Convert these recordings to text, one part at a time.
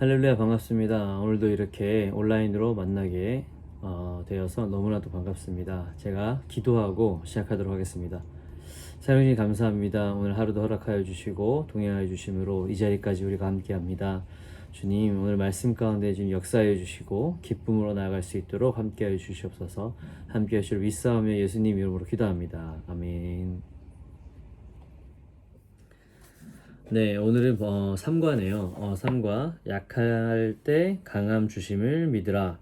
할렐루야, 반갑습니다. 오늘도 이렇게 온라인으로 만나게 되어서 너무나도 반갑습니다. 제가 기도하고 시작하도록 하겠습니다. 사랑주님 감사합니다. 오늘 하루도 허락하여 주시고 동행하여 주심으로 이 자리까지 우리가 함께합니다. 주님, 오늘 말씀 가운데 지금 역사해 주시고 기쁨으로 나아갈 수 있도록 함께하여 주시옵소서. 함께하여 주실 위싸움에 예수님 이름으로 기도합니다. 아멘. 네, 오늘은 3과네요. 3과 약할 때 강함 주심을 믿으라.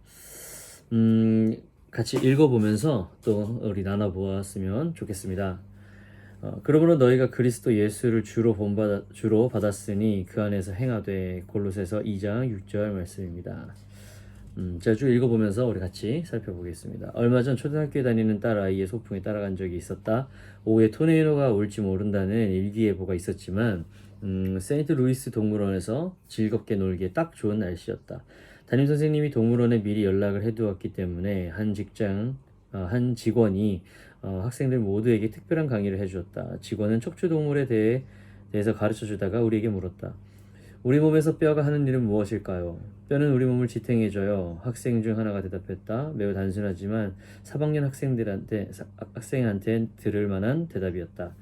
같이 읽어보면서 또 우리 나눠보았으면 좋겠습니다. 그러므로 너희가 그리스도 예수를 주로 받았으니 그 안에서 행하되. 골로새서 2장 6절 말씀입니다. 제가 쭉 읽어보면서 우리 같이 살펴보겠습니다. 얼마 전 초등학교에 다니는 딸 아이의 소풍에 따라간 적이 있었다. 오후에 토네이도가 올지 모른다는 일기예보가 있었지만 세인트루이스 동물원에서 즐겁게 놀기에 딱 좋은 날씨였다. 담임선생님이 동물원에 미리 연락을 해두었기 때문에 한 직원이 학생들 모두에게 특별한 강의를 해주었다. 직원은 척추동물에 대해서 가르쳐주다가 우리에게 물었다. 우리 몸에서 뼈가 하는 일은 무엇일까요? 뼈는 우리 몸을 지탱해줘요. 학생 중 하나가 대답했다. 매우 단순하지만 3학년 학생한테 들을 만한 대답이었다.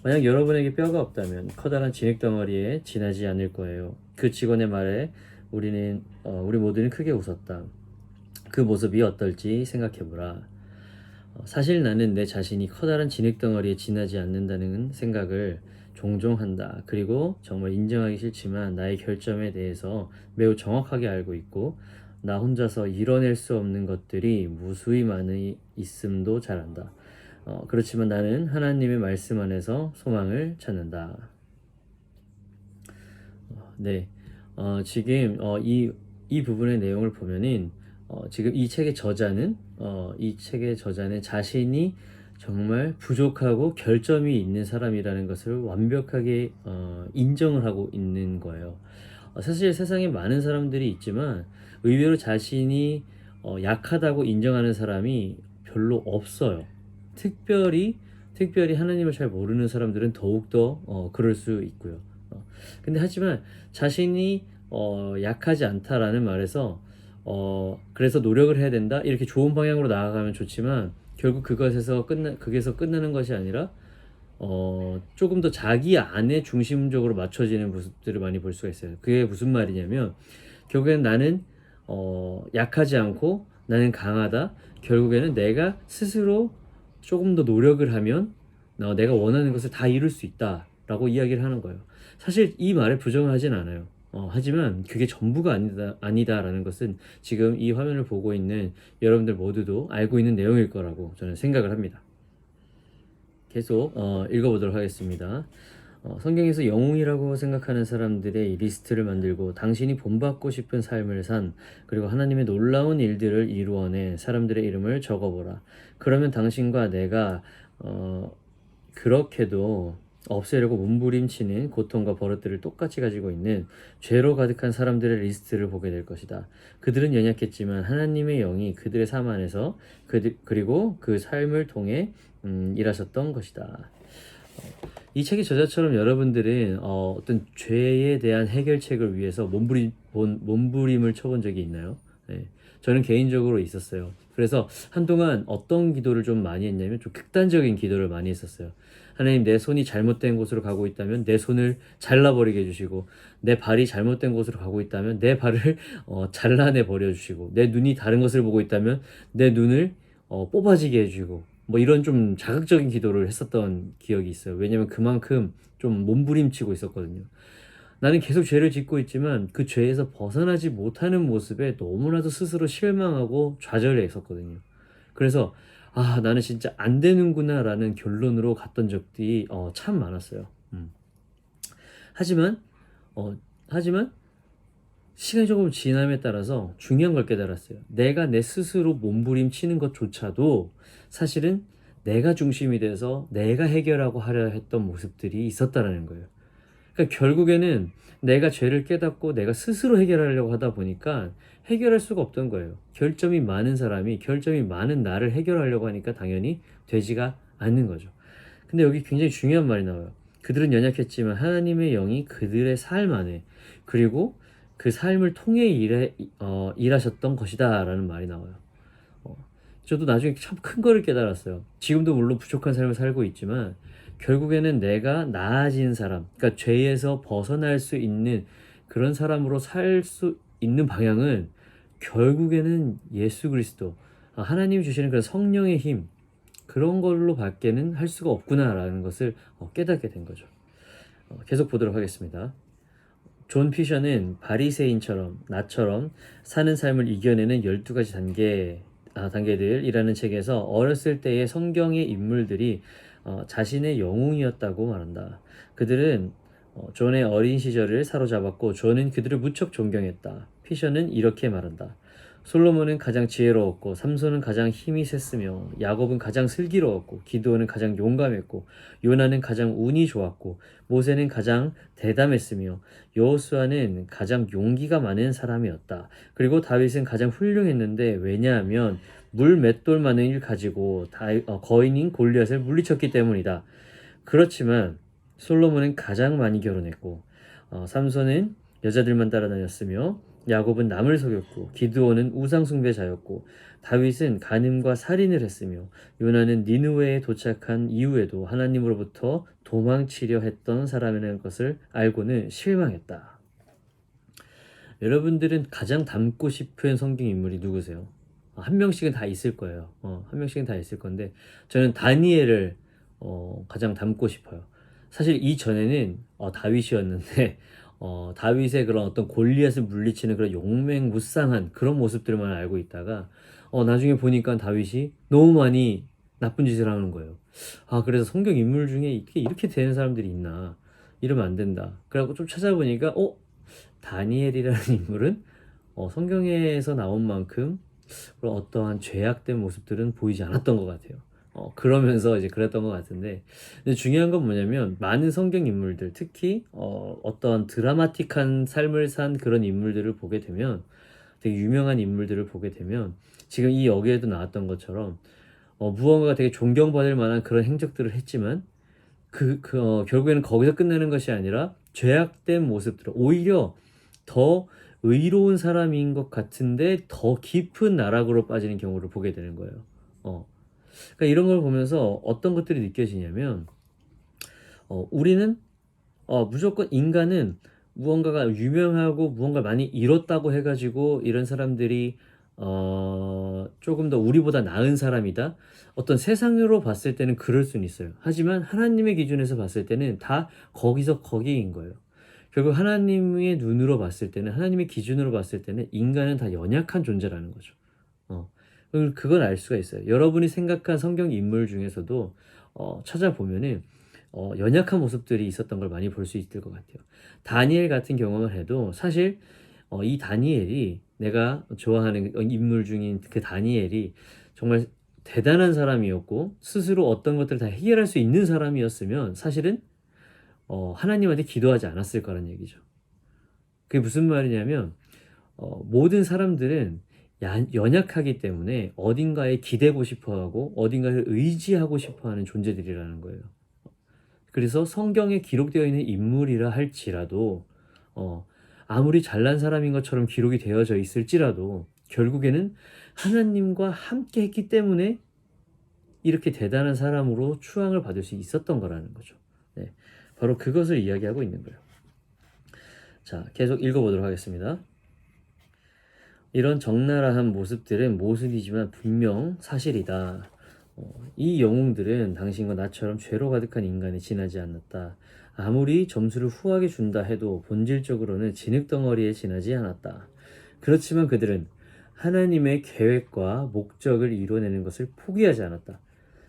만약 여러분에게 뼈가 없다면 커다란 진흙덩어리에 지나지 않을 거예요. 그 직원의 말에 우리 모두는 크게 웃었다. 그 모습이 어떨지 생각해보라. 사실 나는 내 자신이 커다란 진흙덩어리에 지나지 않는다는 생각을 종종 한다. 그리고 정말 인정하기 싫지만 나의 결점에 대해서 매우 정확하게 알고 있고 나 혼자서 이뤄낼 수 없는 것들이 무수히 많이 있음도 잘 안다. 그렇지만 나는 하나님의 말씀 안에서 소망을 찾는다. 네, 지금 이 부분의 내용을 보면은 지금 이 책의 저자는 자신이 정말 부족하고 결점이 있는 사람이라는 것을 완벽하게 인정을 하고 있는 거예요. 사실 세상에 많은 사람들이 있지만 의외로 자신이 약하다고 인정하는 사람이 별로 없어요. 특별히 하나님을 잘 모르는 사람들은 더욱더 그럴 수 있고요. 근데 하지만 자신이 약하지 않다라는 말에서 그래서 노력을 해야 된다 이렇게 좋은 방향으로 나아가면 좋지만 결국 거기서 끝나는 것이 아니라 조금 더 자기 안에 중심적으로 맞춰지는 모습들을 많이 볼 수가 있어요. 그게 무슨 말이냐면 결국엔 나는 약하지 않고 나는 강하다. 결국에는 내가 스스로 조금 더 노력을 하면 내가 원하는 것을 다 이룰 수 있다라고 이야기를 하는 거예요. 사실 이 말에 부정을 하진 않아요. 하지만 그게 전부가 아니다라는 것은 지금 이 화면을 보고 있는 여러분들 모두도 알고 있는 내용일 거라고 저는 생각을 합니다. 계속 읽어보도록 하겠습니다. 성경에서 영웅이라고 생각하는 사람들의 리스트를 만들고 당신이 본받고 싶은 삶을 산 그리고 하나님의 놀라운 일들을 이루어낸 사람들의 이름을 적어보라. 그러면 당신과 내가 그렇게도 없애려고 몸부림치는 고통과 버릇들을 똑같이 가지고 있는 죄로 가득한 사람들의 리스트를 보게 될 것이다. 그들은 연약했지만 하나님의 영이 그들의 삶 안에서 그리고 그 삶을 통해 일하셨던 것이다. 이 책의 저자처럼 여러분들은 어떤 죄에 대한 해결책을 위해서 몸부림을 쳐본 적이 있나요? 네. 저는 개인적으로 있었어요. 그래서 한동안 어떤 기도를 좀 많이 했냐면 좀 극단적인 기도를 많이 했었어요. 하나님, 내 손이 잘못된 곳으로 가고 있다면 내 손을 잘라버리게 해주시고, 내 발이 잘못된 곳으로 가고 있다면 내 발을 잘라내 버려주시고, 내 눈이 다른 것을 보고 있다면 내 눈을 뽑아지게 해주고, 뭐 이런 좀 자극적인 기도를 했었던 기억이 있어요. 왜냐면 그만큼 좀 몸부림치고 있었거든요. 나는 계속 죄를 짓고 있지만 그 죄에서 벗어나지 못하는 모습에 너무나도 스스로 실망하고 좌절해 있었거든요. 그래서 나는 진짜 안 되는구나 라는 결론으로 갔던 적들이 참 많았어요. 하지만 어, 하지만 시간이 조금 지남에 따라서 중요한 걸 깨달았어요. 내가 내 스스로 몸부림치는 것조차도 사실은 내가 중심이 돼서 내가 해결하고 하려 했던 모습들이 있었다라는 거예요. 그러니까 결국에는 내가 죄를 깨닫고 내가 스스로 해결하려고 하다 보니까 해결할 수가 없던 거예요. 결점이 많은 사람이 결점이 많은 나를 해결하려고 하니까 당연히 되지가 않는 거죠. 근데 여기 굉장히 중요한 말이 나와요. 그들은 연약했지만 하나님의 영이 그들의 삶 안에 그리고 그 삶을 통해 일하셨던 것이다 라는 말이 나와요. 저도 나중에 참 큰 거를 깨달았어요. 지금도 물론 부족한 삶을 살고 있지만 결국에는 내가 나아진 사람, 그러니까 죄에서 벗어날 수 있는 그런 사람으로 살 수 있는 방향은 결국에는 예수 그리스도, 하나님이 주시는 그런 성령의 힘, 그런 걸로 밖에는 할 수가 없구나라는 것을 깨닫게 된 거죠. 계속 보도록 하겠습니다. 존 피셔는 바리새인처럼 나처럼 사는 삶을 이겨내는 12가지 단계들이라는 책에서 어렸을 때의 성경의 인물들이 자신의 영웅이었다고 말한다. 그들은 존의 어린 시절을 사로잡았고 존은 그들을 무척 존경했다. 피셔는 이렇게 말한다. 솔로몬은 가장 지혜로웠고 삼손은 가장 힘이 셌으며 야곱은 가장 슬기로웠고 기드온은 가장 용감했고 요나는 가장 운이 좋았고 모세는 가장 대담했으며 여호수아는 가장 용기가 많은 사람이었다. 그리고 다윗은 가장 훌륭했는데 왜냐하면 물 맷돌만을 가지고 거인인 골리앗을 물리쳤기 때문이다. 그렇지만 솔로몬은 가장 많이 결혼했고 삼손은 여자들만 따라다녔으며 야곱은 남을 속였고 기드온은 우상 숭배자였고 다윗은 간음과 살인을 했으며 요나는 니느웨에 도착한 이후에도 하나님으로부터 도망치려 했던 사람이라는 것을 알고는 실망했다. 여러분들은 가장 닮고 싶은 성경 인물이 누구세요? 한 명씩은 다 있을 거예요. 한 명씩은 다 있을 건데 저는 다니엘을 가장 닮고 싶어요. 사실 이전에는 다윗이었는데 다윗의 그런 어떤 골리앗을 물리치는 그런 용맹무쌍한 그런 모습들만 알고 있다가 나중에 보니까 다윗이 너무 많이 나쁜 짓을 하는 거예요. 그래서 성경 인물 중에 이렇게 되는 사람들이 있나, 이러면 안 된다. 그래갖고 좀 찾아보니까 다니엘이라는 인물은 성경에서 나온 만큼 그런 어떠한 죄악된 모습들은 보이지 않았던 것 같아요. 그러면서 이제 그랬던 것 같은데, 근데 중요한 건 뭐냐면 많은 성경 인물들, 특히 어떤 드라마틱한 삶을 산 그런 인물들을 보게 되면, 되게 유명한 인물들을 보게 되면 지금 이 여기에도 나왔던 것처럼 무언가가 되게 존경받을 만한 그런 행적들을 했지만 결국에는 거기서 끝내는 것이 아니라 죄악된 모습들, 오히려 더 의로운 사람인 것 같은데 더 깊은 나락으로 빠지는 경우를 보게 되는 거예요. 그러니까 이런 걸 보면서 어떤 것들이 느껴지냐면 우리는 무조건 인간은 무언가가 유명하고 무언가 많이 이뤘다고 해가지고 이런 사람들이 조금 더 우리보다 나은 사람이다. 어떤 세상으로 봤을 때는 그럴 수는 있어요. 하지만 하나님의 기준에서 봤을 때는 다 거기서 거기인 거예요. 결국 하나님의 눈으로 봤을 때는, 하나님의 기준으로 봤을 때는 인간은 다 연약한 존재라는 거죠. 그걸 알 수가 있어요. 여러분이 생각한 성경 인물 중에서도 찾아보면은 연약한 모습들이 있었던 걸 많이 볼 수 있을 것 같아요. 다니엘 같은 경험을 해도 사실 이 다니엘이, 내가 좋아하는 인물 중인 그 다니엘이 정말 대단한 사람이었고 스스로 어떤 것들을 다 해결할 수 있는 사람이었으면 사실은 하나님한테 기도하지 않았을 거란 얘기죠. 그게 무슨 말이냐면 모든 사람들은 연약하기 때문에 어딘가에 기대고 싶어하고 어딘가를 의지하고 싶어하는 존재들이라는 거예요. 그래서 성경에 기록되어 있는 인물이라 할지라도 아무리 잘난 사람인 것처럼 기록이 되어져 있을지라도 결국에는 하나님과 함께 했기 때문에 이렇게 대단한 사람으로 추앙을 받을 수 있었던 거라는 거죠. 네, 바로 그것을 이야기하고 있는 거예요. 자, 계속 읽어보도록 하겠습니다. 이런 적나라한 모습들은 모순이지만 분명 사실이다. 이 영웅들은 당신과 나처럼 죄로 가득한 인간에 지나지 않았다. 아무리 점수를 후하게 준다 해도 본질적으로는 진흙덩어리에 지나지 않았다. 그렇지만 그들은 하나님의 계획과 목적을 이뤄내는 것을 포기하지 않았다.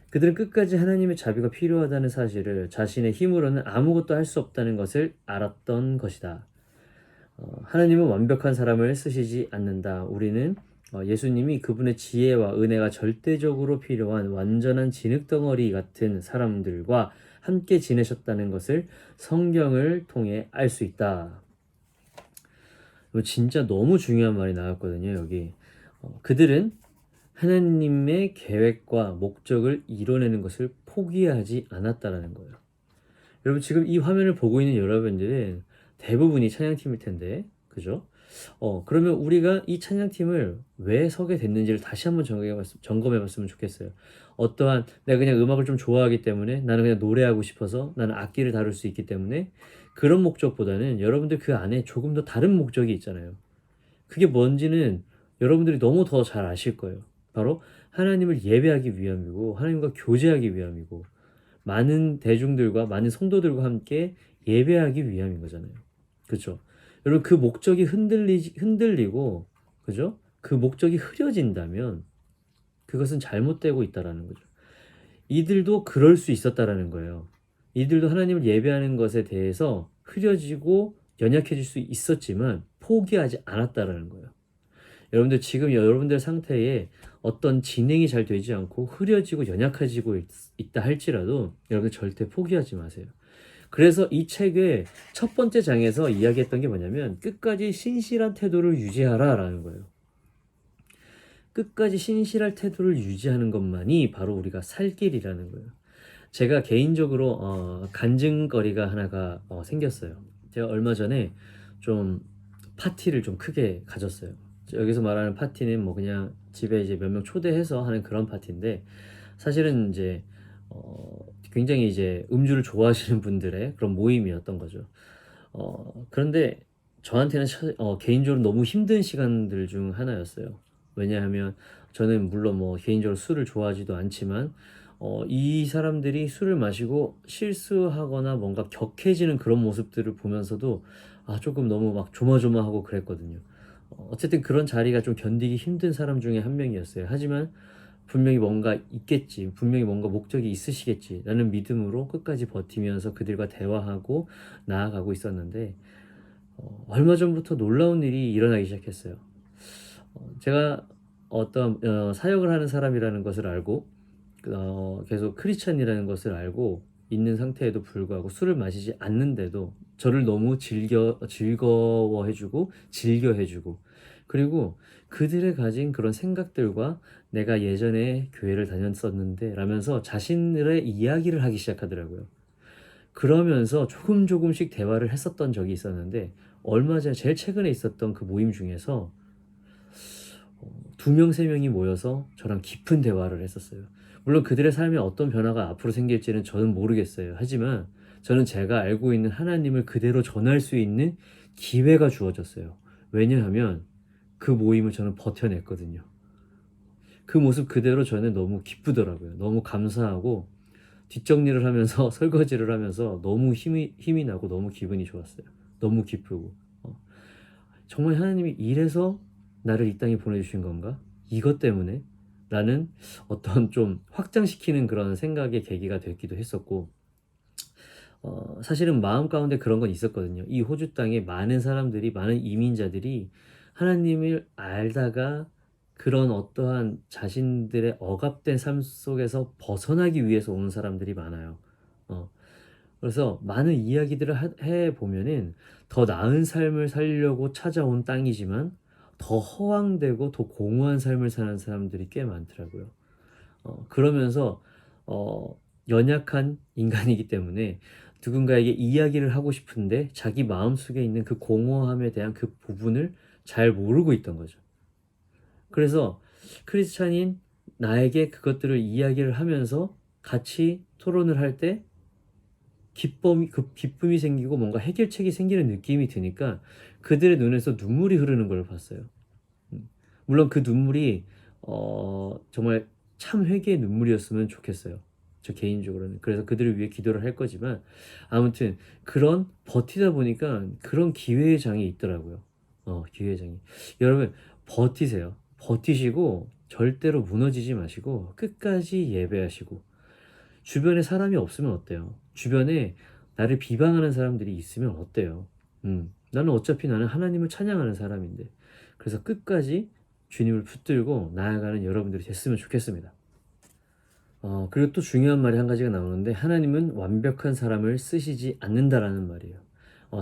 그들은 끝까지 하나님의 자비가 필요하다는 사실을, 자신의 힘으로는 아무것도 할 수 없다는 것을 알았던 것이다. 하나님은 완벽한 사람을 쓰시지 않는다. 우리는 예수님이 그분의 지혜와 은혜가 절대적으로 필요한 완전한 진흙덩어리 같은 사람들과 함께 지내셨다는 것을 성경을 통해 알 수 있다. 이거 진짜 너무 중요한 말이 나왔거든요. 여기 그들은 하나님의 계획과 목적을 이뤄내는 것을 포기하지 않았다라는 거예요. 여러분, 지금 이 화면을 보고 있는 여러분들은 대부분이 찬양팀일 텐데, 그죠? 그러면 우리가 이 찬양팀을 왜 서게 됐는지를 다시 한번 점검해 봤으면 좋겠어요. 어떠한 내가 그냥 음악을 좀 좋아하기 때문에 나는 그냥 노래하고 싶어서 나는 악기를 다룰 수 있기 때문에 그런 목적보다는 여러분들 그 안에 조금 더 다른 목적이 있잖아요. 그게 뭔지는 여러분들이 너무 더 잘 아실 거예요. 바로 하나님을 예배하기 위함이고 하나님과 교제하기 위함이고 많은 대중들과 많은 성도들과 함께 예배하기 위함인 거잖아요. 그렇죠? 여러분 그 목적이 흔들리고 그죠? 그 목적이 흐려진다면 그것은 잘못되고 있다라는 거죠. 이들도 그럴 수 있었다라는 거예요. 이들도 하나님을 예배하는 것에 대해서 흐려지고 연약해질 수 있었지만 포기하지 않았다라는 거예요. 여러분들 지금 여러분들 상태에 어떤 진행이 잘 되지 않고 흐려지고 연약해지고 있다 할지라도 여러분 절대 포기하지 마세요. 그래서 이 책의 첫 번째 장에서 이야기했던 게 뭐냐면 끝까지 신실한 태도를 유지하라라는 거예요. 끝까지 신실할 태도를 유지하는 것만이 바로 우리가 살 길이라는 거예요. 제가 개인적으로 간증거리가 하나가 생겼어요. 제가 얼마 전에 좀 파티를 좀 크게 가졌어요. 여기서 말하는 파티는 뭐 그냥 집에 이제 몇 명 초대해서 하는 그런 파티인데 사실은 이제 굉장히 이제 음주를 좋아하시는 분들의 그런 모임이었던 거죠. 그런데 저한테는 개인적으로 너무 힘든 시간들 중 하나였어요. 왜냐하면 저는 물론 뭐 개인적으로 술을 좋아하지도 않지만 이 사람들이 술을 마시고 실수하거나 뭔가 격해지는 그런 모습들을 보면서도 조금 너무 막 조마조마하고 그랬거든요. 어쨌든 그런 자리가 좀 견디기 힘든 사람 중에 한 명이었어요. 하지만 분명히 뭔가 있겠지, 분명히 뭔가 목적이 있으시겠지라는 믿음으로 끝까지 버티면서 그들과 대화하고 나아가고 있었는데 얼마 전부터 놀라운 일이 일어나기 시작했어요. 제가 어떤 사역을 하는 사람이라는 것을 알고 계속 크리스찬이라는 것을 알고 있는 상태에도 불구하고 술을 마시지 않는데도 저를 너무 즐거워해주고 즐겨해주고 그리고 그들의 가진 그런 생각들과 내가 예전에 교회를 다녔었는데 라면서 자신의 이야기를 하기 시작하더라고요. 그러면서 조금씩 대화를 했었던 적이 있었는데 얼마 전에 제일 최근에 있었던 그 모임 중에서 두 명, 세 명이 모여서 저랑 깊은 대화를 했었어요. 물론 그들의 삶에 어떤 변화가 앞으로 생길지는 저는 모르겠어요. 하지만 저는 제가 알고 있는 하나님을 그대로 전할 수 있는 기회가 주어졌어요. 왜냐하면 그 모임을 저는 버텨냈거든요. 그 모습 그대로 저는 너무 기쁘더라고요. 너무 감사하고 뒷정리를 하면서 설거지를 하면서 너무 힘이 나고 너무 기분이 좋았어요. 너무 기쁘고. 정말 하나님이 이래서 나를 이 땅에 보내주신 건가? 이것 때문에? 라는 어떤 좀 확장시키는 그런 생각의 계기가 됐기도 했었고, 사실은 마음 가운데 그런 건 있었거든요. 이 호주 땅에 많은 사람들이, 많은 이민자들이 하나님을 알다가 그런 어떠한 자신들의 억압된 삶 속에서 벗어나기 위해서 오는 사람들이 많아요. 어, 그래서 많은 이야기들을 해보면은 더 나은 삶을 살려고 찾아온 땅이지만 더 허황되고 더 공허한 삶을 사는 사람들이 꽤 많더라고요. 그러면서 어, 연약한 인간이기 때문에 누군가에게 이야기를 하고 싶은데 자기 마음속에 있는 그 공허함에 대한 그 부분을 잘 모르고 있던 거죠. 그래서 크리스찬인 나에게 그것들을 이야기를 하면서 같이 토론을 할때 그 기쁨이 생기고 뭔가 해결책이 생기는 느낌이 드니까 그들의 눈에서 눈물이 흐르는 걸 봤어요. 음. 물론 그 눈물이 정말 참 회개의 눈물이었으면 좋겠어요. 저 개인적으로는. 그래서 그들을 위해 기도를 할 거지만 아무튼 그런 버티다 보니까 그런 기회의 장이 있더라고요. 기회의 장이. 여러분 버티세요. 버티시고 절대로 무너지지 마시고 끝까지 예배하시고 주변에 사람이 없으면 어때요? 주변에 나를 비방하는 사람들이 있으면 어때요? 나는 어차피 나는 하나님을 찬양하는 사람인데. 그래서 끝까지 주님을 붙들고 나아가는 여러분들이 됐으면 좋겠습니다. 그리고 또 중요한 말이 한 가지가 나오는데 하나님은 완벽한 사람을 쓰시지 않는다라는 말이에요.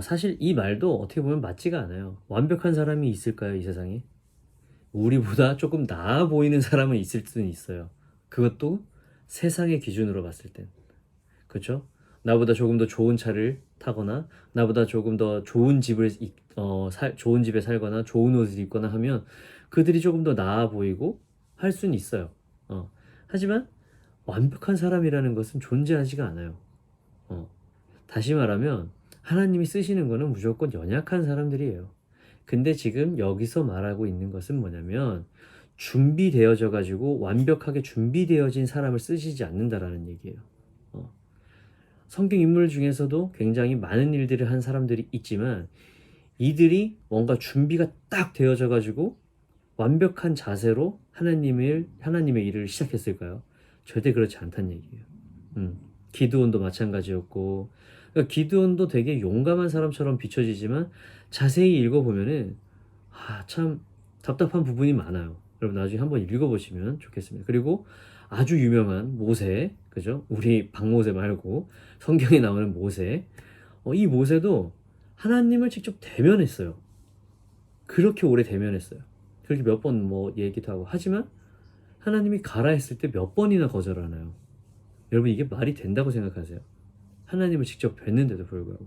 사실 이 말도 어떻게 보면 맞지가 않아요. 완벽한 사람이 있을까요, 이 세상에? 우리보다 조금 나아 보이는 사람은 있을 수는 있어요. 그것도 세상의 기준으로 봤을 땐. 그렇죠? 나보다 조금 더 좋은 차를 타거나 나보다 조금 더 좋은 좋은 집에 살거나 좋은 옷을 입거나 하면 그들이 조금 더 나아 보이고 할 수는 있어요. 하지만 완벽한 사람이라는 것은 존재하지가 않아요. 어, 다시 말하면 하나님이 쓰시는 거는 무조건 연약한 사람들이에요. 근데 지금 여기서 말하고 있는 것은 뭐냐면 준비되어져 가지고 완벽하게 준비되어진 사람을 쓰시지 않는다라는 얘기예요. 어, 성경 인물 중에서도 굉장히 많은 일들을 한 사람들이 있지만 이들이 뭔가 준비가 딱 되어져 가지고 완벽한 자세로 하나님의 일을 시작했을까요? 절대 그렇지 않다는 얘기예요. 기드온도 마찬가지였고, 그러니까 기드온도 되게 용감한 사람처럼 비춰지지만 자세히 읽어보면은 참 답답한 부분이 많아요. 여러분 나중에 한번 읽어보시면 좋겠습니다. 그리고 아주 유명한 모세, 그죠? 우리 박모세 말고 성경에 나오는 모세, 이 모세도 하나님을 직접 대면했어요. 그렇게 오래 대면했어요. 그렇게 몇 번 뭐 얘기도 하고 하지만 하나님이 가라 했을 때 몇 번이나 거절하나요? 여러분 이게 말이 된다고 생각하세요? 하나님을 직접 뵀는데도 불구하고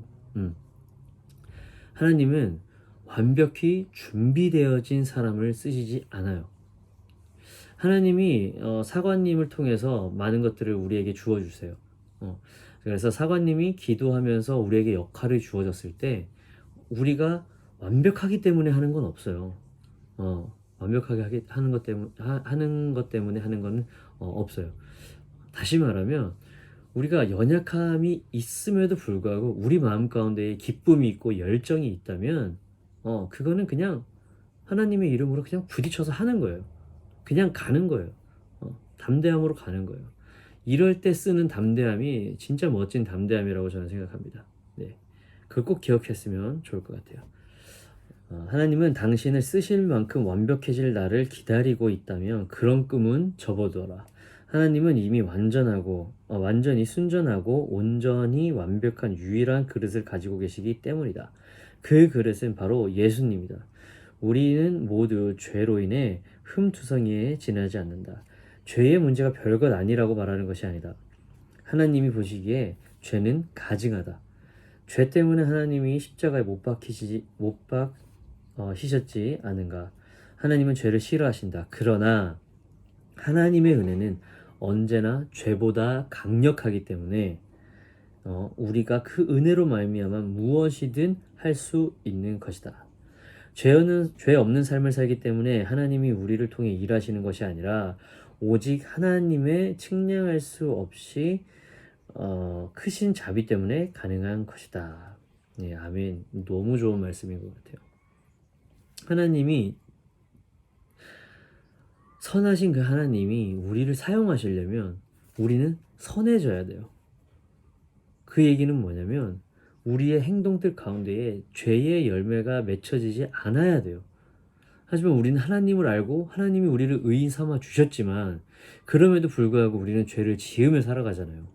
하나님은 완벽히 준비되어진 사람을 쓰시지 않아요. 하나님이 사관님을 통해서 많은 것들을 우리에게 주어주세요. 그래서 사관님이 기도하면서 우리에게 역할을 주어졌을 때 우리가 완벽하기 때문에 하는 건 없어요. 완벽하게 하는 것 때문에 하는 건 없어요. 다시 말하면 우리가 연약함이 있음에도 불구하고 우리 마음 가운데에 기쁨이 있고 열정이 있다면 그거는 그냥 하나님의 이름으로 그냥 부딪혀서 하는 거예요. 그냥 가는 거예요. 담대함으로 가는 거예요. 이럴 때 쓰는 담대함이 진짜 멋진 담대함이라고 저는 생각합니다. 네, 그걸 꼭 기억했으면 좋을 것 같아요. 하나님은 당신을 쓰실 만큼 완벽해질 날을 기다리고 있다면 그런 꿈은 접어둬라. 하나님은 이미 완전히 순전하고 온전히 완벽한 유일한 그릇을 가지고 계시기 때문이다. 그 그릇은 바로 예수님이다. 우리는 모두 죄로 인해 흠투성이에 지나지 않는다. 죄의 문제가 별것 아니라고 말하는 것이 아니다. 하나님이 보시기에 죄는 가증하다. 죄 때문에 하나님이 십자가에 못 박히셨지 않은가. 하나님은 죄를 싫어하신다. 그러나 하나님의 은혜는 언제나 죄보다 강력하기 때문에 우리가 그 은혜로 말미암아 무엇이든 할 수 있는 것이다. 죄 없는 삶을 살기 때문에 하나님이 우리를 통해 일하시는 것이 아니라 오직 하나님의 측량할 수 없이 크신 자비 때문에 가능한 것이다. 네, 아멘. 너무 좋은 말씀인 것 같아요. 하나님이 선하신 그 하나님이 우리를 사용하시려면 우리는 선해져야 돼요. 그 얘기는 뭐냐면 우리의 행동들 가운데에 죄의 열매가 맺혀지지 않아야 돼요. 하지만 우리는 하나님을 알고 하나님이 우리를 의인 삼아 주셨지만 그럼에도 불구하고 우리는 죄를 지으며 살아가잖아요.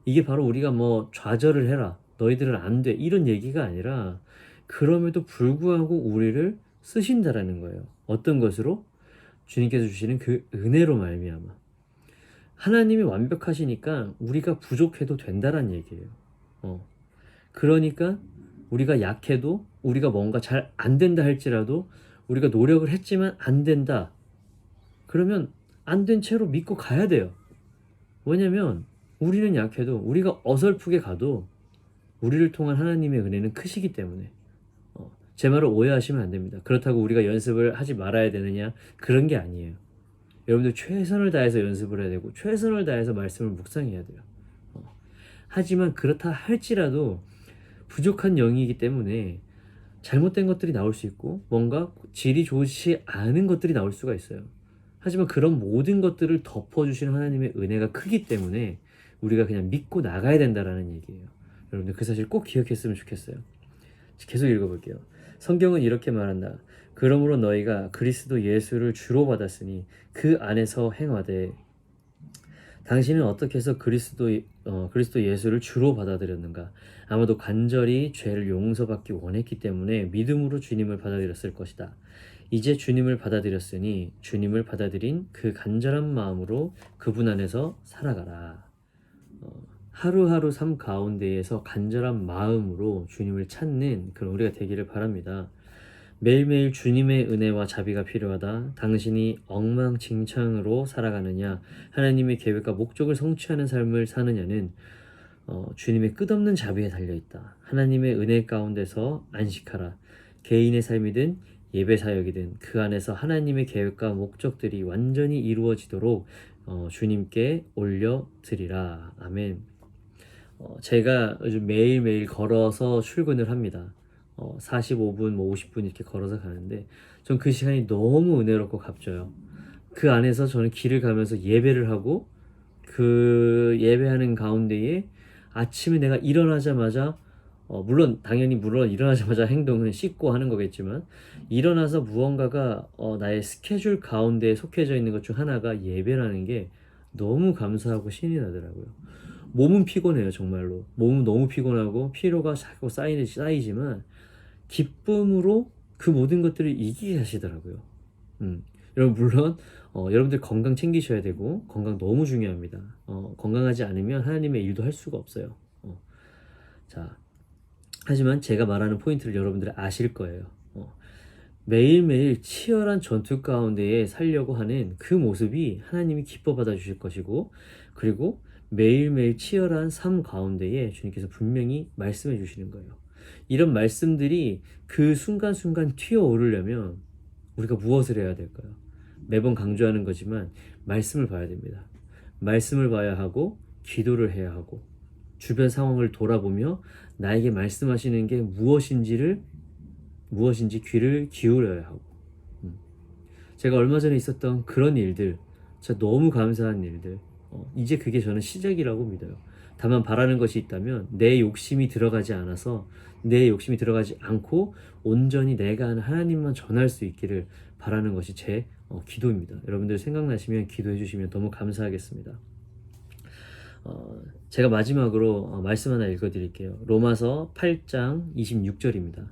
이게 바로 우리가 뭐 좌절을 해라, 너희들은 안 돼, 이런 얘기가 아니라 그럼에도 불구하고 우리를 쓰신다라는 거예요. 어떤 것으로? 주님께서 주시는 그 은혜로 말미암아. 하나님이 완벽하시니까 우리가 부족해도 된다란 얘기예요. 그러니까 우리가 약해도 우리가 뭔가 잘 안 된다 할지라도 우리가 노력을 했지만 안 된다. 그러면 안 된 채로 믿고 가야 돼요. 왜냐면 우리는 약해도 우리가 어설프게 가도 우리를 통한 하나님의 은혜는 크시기 때문에 제 말을 오해하시면 안 됩니다. 그렇다고 우리가 연습을 하지 말아야 되느냐? 그런 게 아니에요. 여러분들 최선을 다해서 연습을 해야 되고 최선을 다해서 말씀을 묵상해야 돼요. 하지만 그렇다 할지라도 부족한 영이기 때문에 잘못된 것들이 나올 수 있고 뭔가 질이 좋지 않은 것들이 나올 수가 있어요. 하지만 그런 모든 것들을 덮어주시는 하나님의 은혜가 크기 때문에 우리가 그냥 믿고 나가야 된다라는 얘기예요. 여러분들 그 사실 꼭 기억했으면 좋겠어요. 계속 읽어볼게요. 성경은 이렇게 말한다. 그러므로 너희가 그리스도 예수를 주로 받았으니 그 안에서 행하되 당신은 어떻게 해서 그리스도 예수를 주로 받아들였는가? 아마도 간절히 죄를 용서받기 원했기 때문에 믿음으로 주님을 받아들였을 것이다. 이제 주님을 받아들였으니 주님을 받아들인 그 간절한 마음으로 그분 안에서 살아가라. 하루하루 삶 가운데에서 간절한 마음으로 주님을 찾는 그런 우리가 되기를 바랍니다. 매일매일 주님의 은혜와 자비가 필요하다. 당신이 엉망진창으로 살아가느냐, 하나님의 계획과 목적을 성취하는 삶을 사느냐는 주님의 끝없는 자비에 달려있다. 하나님의 은혜 가운데서 안식하라. 개인의 삶이든 예배 사역이든 그 안에서 하나님의 계획과 목적들이 완전히 이루어지도록 주님께 올려드리라. 아멘. 제가 요즘 매일매일 걸어서 출근을 합니다. 45분, 50분 이렇게 걸어서 가는데 전 그 시간이 너무 은혜롭고 값져요. 그 안에서 저는 길을 가면서 예배를 하고 그 예배하는 가운데에 아침에 내가 일어나자마자 물론 일어나자마자 행동은 씻고 하는 거겠지만 일어나서 무언가가 나의 스케줄 가운데에 속해져 있는 것 중 하나가 예배라는 게 너무 감사하고 신이 나더라고요. 몸은 피곤해요, 정말로. 몸은 너무 피곤하고 피로가 자꾸 쌓이지만 기쁨으로 그 모든 것들을 이기게 하시더라고요. 여러분 물론 여러분들 건강 챙기셔야 되고 건강 너무 중요합니다. 건강하지 않으면 하나님의 일도 할 수가 없어요. 자, 하지만 제가 말하는 포인트를 여러분들이 아실 거예요. 매일매일 치열한 전투 가운데에 살려고 하는 그 모습이 하나님이 기뻐 받아주실 것이고, 그리고 매일매일 치열한 삶 가운데에 주님께서 분명히 말씀해 주시는 거예요. 이런 말씀들이 그 순간순간 튀어오르려면 우리가 무엇을 해야 될까요? 매번 강조하는 거지만 말씀을 봐야 됩니다. 말씀을 봐야 하고 기도를 해야 하고 주변 상황을 돌아보며 나에게 말씀하시는 게 무엇인지 귀를 기울여야 하고 제가 얼마 전에 있었던 그런 일들, 진짜 너무 감사한 일들, 이제 그게 저는 시작이라고 믿어요. 다만 바라는 것이 있다면 내 욕심이 들어가지 않고 온전히 내가 아는 하나님만 전할 수 있기를 바라는 것이 제 기도입니다. 여러분들 생각나시면 기도해 주시면 너무 감사하겠습니다. 제가 마지막으로 말씀 하나 읽어드릴게요. 로마서 8장 26절입니다.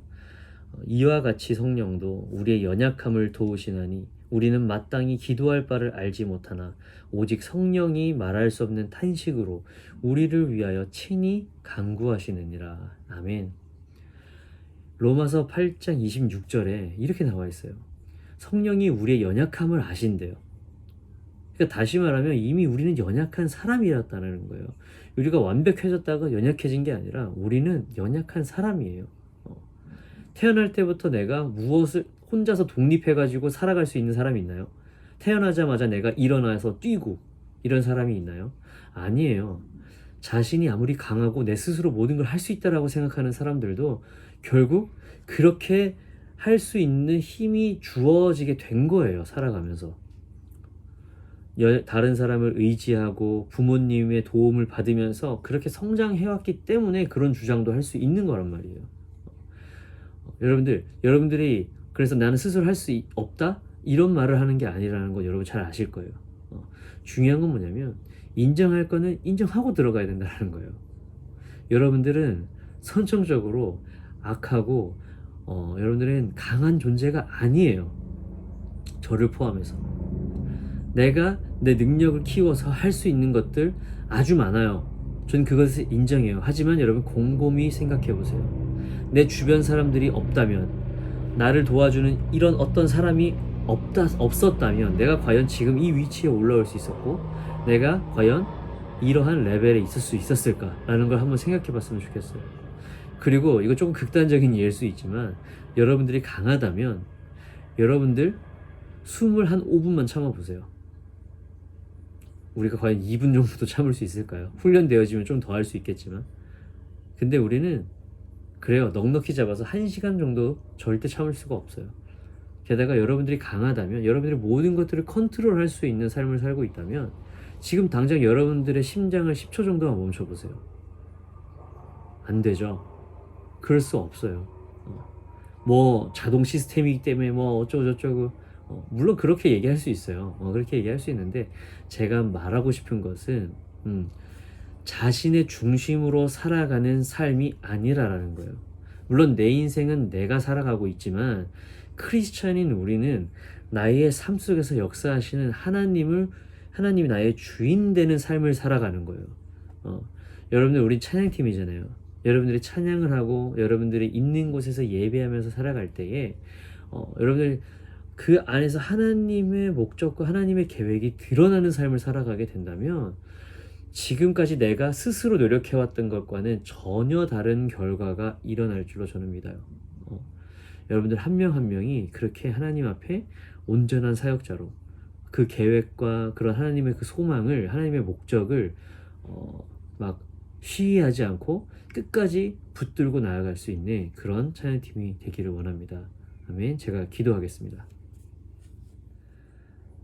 이와 같이 성령도 우리의 연약함을 도우시나니 우리는 마땅히 기도할 바를 알지 못하나 오직 성령이 말할 수 없는 탄식으로 우리를 위하여 친히 간구하시느니라. 아멘. 로마서 8장 26절에 이렇게 나와 있어요. 성령이 우리의 연약함을 아신대요. 그러니까 다시 말하면 이미 우리는 연약한 사람이었다는 거예요. 우리가 완벽해졌다가 연약해진 게 아니라 우리는 연약한 사람이에요. 태어날 때부터 내가 무엇을 혼자서 독립해가지고 살아갈 수 있는 사람이 있나요? 태어나자마자 내가 일어나서 뛰고 이런 사람이 있나요? 아니에요. 자신이 아무리 강하고 내 스스로 모든 걸 할 수 있다라고 생각하는 사람들도 결국 그렇게 할 수 있는 힘이 주어지게 된 거예요. 살아가면서. 다른 사람을 의지하고 부모님의 도움을 받으면서 그렇게 성장해왔기 때문에 그런 주장도 할 수 있는 거란 말이에요. 여러분들이 그래서 나는 스스로 할 수 없다? 이런 말을 하는 게 아니라는 거 여러분 잘 아실 거예요. 중요한 건 뭐냐면 인정할 거는 인정하고 들어가야 된다는 거예요. 여러분들은 선천적으로 악하고 여러분들은 강한 존재가 아니에요. 저를 포함해서. 내가 내 능력을 키워서 할 수 있는 것들 아주 많아요. 전 그것을 인정해요. 하지만 여러분 곰곰이 생각해 보세요. 내 주변 사람들이 없다면, 나를 도와주는 이런 어떤 사람이 없었다면 내가 과연 지금 이 위치에 올라올 수 있었고 내가 과연 이러한 레벨에 있을 수 있었을까라는 걸 한번 생각해 봤으면 좋겠어요. 그리고 이거 조금 극단적인 예일 수 있지만 여러분들이 강하다면 여러분들 숨을 한 5분만 참아보세요. 우리가 과연 2분 정도 참을 수 있을까요? 훈련되어지면 좀 더 할 수 있겠지만 근데 우리는 그래요. 넉넉히 잡아서 1시간 정도 절대 참을 수가 없어요. 게다가 여러분들이 강하다면 여러분들이 모든 것들을 컨트롤할 수 있는 삶을 살고 있다면 지금 당장 여러분들의 심장을 10초 정도만 멈춰보세요. 안 되죠. 그럴 수 없어요. 뭐 자동 시스템이기 때문에 뭐 어쩌고 저쩌고 물론 그렇게 얘기할 수 있어요. 그렇게 얘기할 수 있는데 제가 말하고 싶은 것은 자신의 중심으로 살아가는 삶이 아니라는 거예요. 물론 내 인생은 내가 살아가고 있지만 크리스찬인 우리는 나의 삶 속에서 역사하시는 하나님이 나의 주인 되는 삶을 살아가는 거예요. 여러분들 우리 찬양팀이잖아요. 여러분들이 찬양을 하고 여러분들이 있는 곳에서 예배하면서 살아갈 때에 여러분들 그 안에서 하나님의 목적과 하나님의 계획이 드러나는 삶을 살아가게 된다면 지금까지 내가 스스로 노력해왔던 것과는 전혀 다른 결과가 일어날 줄로 저는 믿어요. 여러분들 한 명 한 명이 그렇게 하나님 앞에 온전한 사역자로 그 계획과 그런 하나님의 그 소망을, 하나님의 목적을 막 시위하지 않고 끝까지 붙들고 나아갈 수 있는 그런 찬양팀이 되기를 원합니다. 아멘. 제가 기도하겠습니다.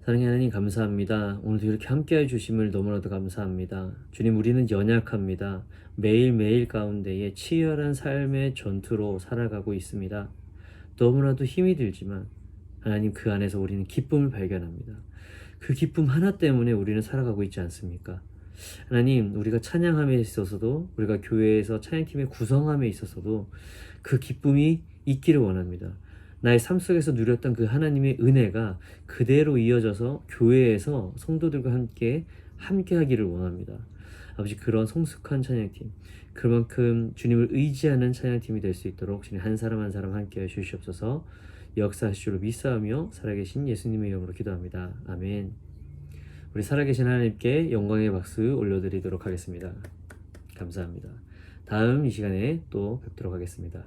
사랑의 하나님 감사합니다. 오늘도 이렇게 함께해 주심을 너무나도 감사합니다. 주님, 우리는 연약합니다. 매일매일 가운데에 치열한 삶의 전투로 살아가고 있습니다. 너무나도 힘이 들지만 하나님, 그 안에서 우리는 기쁨을 발견합니다. 그 기쁨 하나 때문에 우리는 살아가고 있지 않습니까? 하나님, 우리가 찬양함에 있어서도, 우리가 교회에서 찬양팀의 구성함에 있어서도 그 기쁨이 있기를 원합니다. 나의 삶 속에서 누렸던 그 하나님의 은혜가 그대로 이어져서 교회에서 성도들과 함께 하기를 원합니다. 아버지, 그런 성숙한 찬양팀, 그만큼 주님을 의지하는 찬양팀이 될 수 있도록 주님 한 사람 한 사람 함께 해 주시옵소서. 역사하실 줄로 믿사오며 살아계신 예수님의 이름으로 기도합니다. 아멘. 우리 살아계신 하나님께 영광의 박수 올려드리도록 하겠습니다. 감사합니다. 다음 이 시간에 또 뵙도록 하겠습니다.